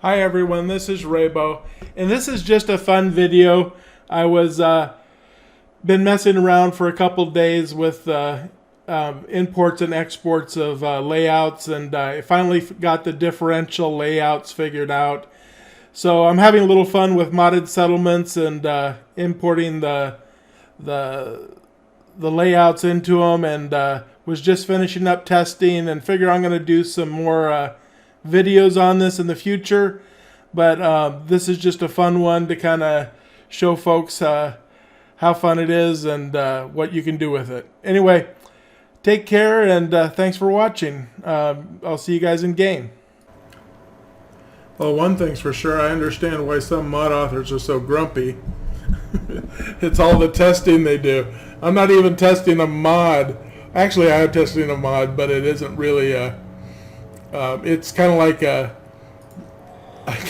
Hi everyone, this is Raybo, and this is just a fun video. I was been messing around for a couple days with imports and exports of layouts, and I finally got the differential layouts figured out. So I'm having a little fun with modded settlements and importing the layouts into them, and was just finishing up testing and figure I'm going to do some more videos on this in the future, but this is just a fun one to kind of show folks how fun it is and what you can do with it. Anyway, take care, and thanks for watching. I'll see you guys in game. Well, one thing's for sure, I understand why some mod authors are so grumpy. It's all the testing they do. I'm not even testing a mod. Actually, I am testing a mod, but it isn't really a it's kind of like I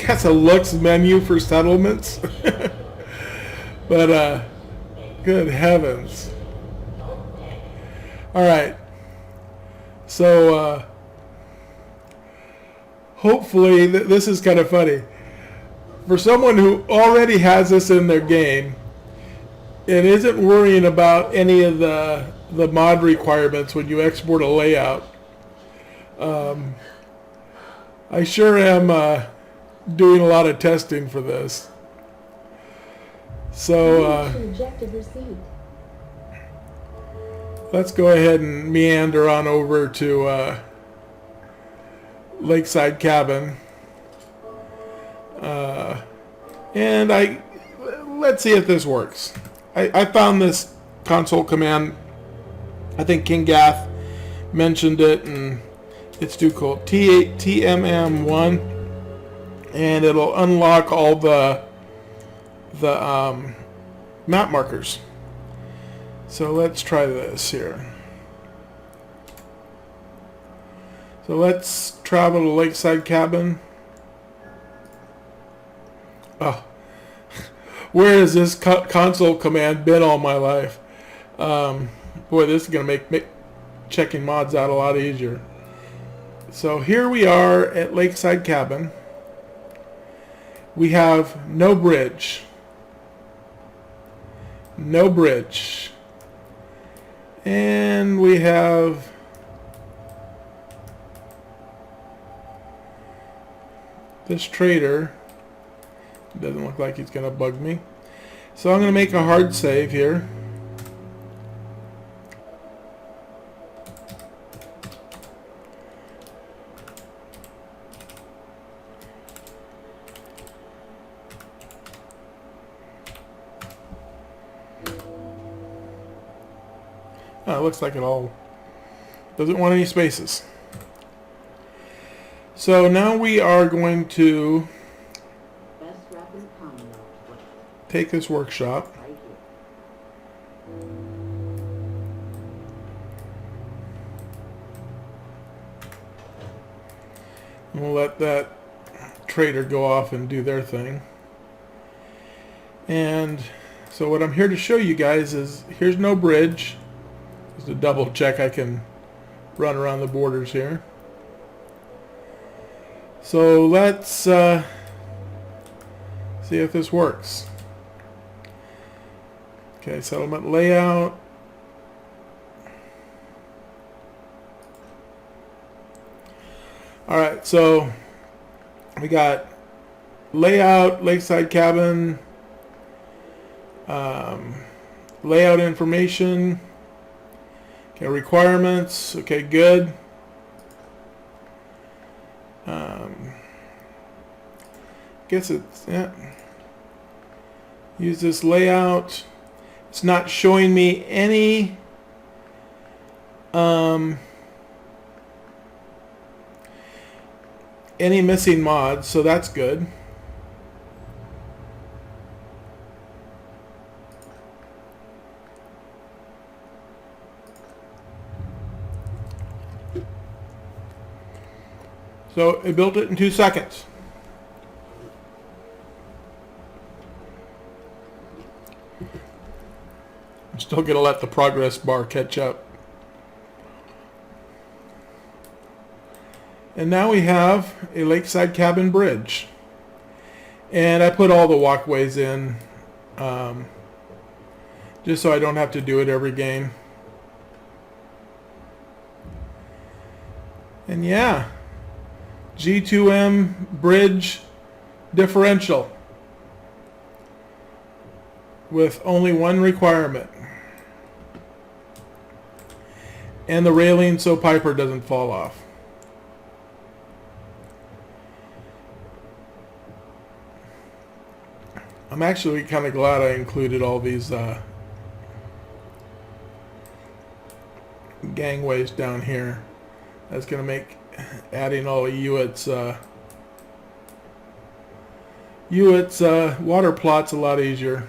guess a looks menu for settlements. But good heavens. Alright. So hopefully this is kind of funny. For someone who already has this in their game and isn't worrying about any of the mod requirements when you export a layout, I sure am doing a lot of testing for this. So let's go ahead and meander on over to Lakeside Cabin, and let's see if this works. I found this console command. I think Kinggath mentioned it, and it's too cool. TMM1, and it'll unlock all the map markers. So let's try this here. So let's travel to Lakeside Cabin. Oh, where has this console command been all my life? Boy, this is gonna make checking mods out a lot easier. So here we are at Lakeside Cabin. We have no bridge. No bridge. And we have this trader. Doesn't look like he's going to bug me. So I'm going to make a hard save here. Oh, it looks like it all doesn't want any spaces. So now we are going to take this workshop. And we'll let that trader go off and do their thing. And so what I'm here to show you guys is here's no bridge. Just to double check I can run around the borders here. So let's see if this works. Okay, settlement layout. Alright, so we got layout, Lakeside Cabin, layout information. Okay, requirements. Okay, good. Guess it's, yeah. Use this layout. It's not showing me any missing mods, so that's good. So it built it in 2 seconds. I'm still going to let the progress bar catch up. And now we have a Lakeside Cabin bridge. And I put all the walkways in just so I don't have to do it every game. And yeah, G2M bridge differential with only one requirement. And the railing so Piper doesn't fall off. I'm actually kind of glad I included all these gangways down here. That's going to make adding all of Hewitt's water plots a lot easier.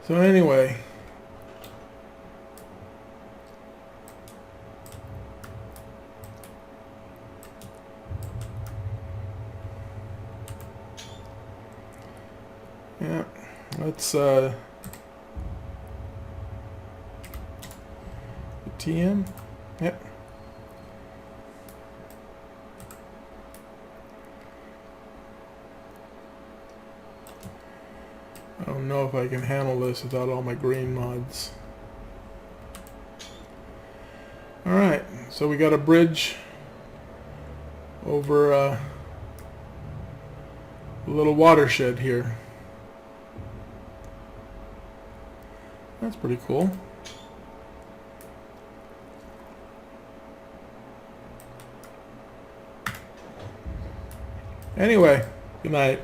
So anyway, yeah, let's TM, yep. I don't know if I can handle this without all my green mods. Alright, so we got a bridge over a little watershed here. That's pretty cool. Anyway, good night.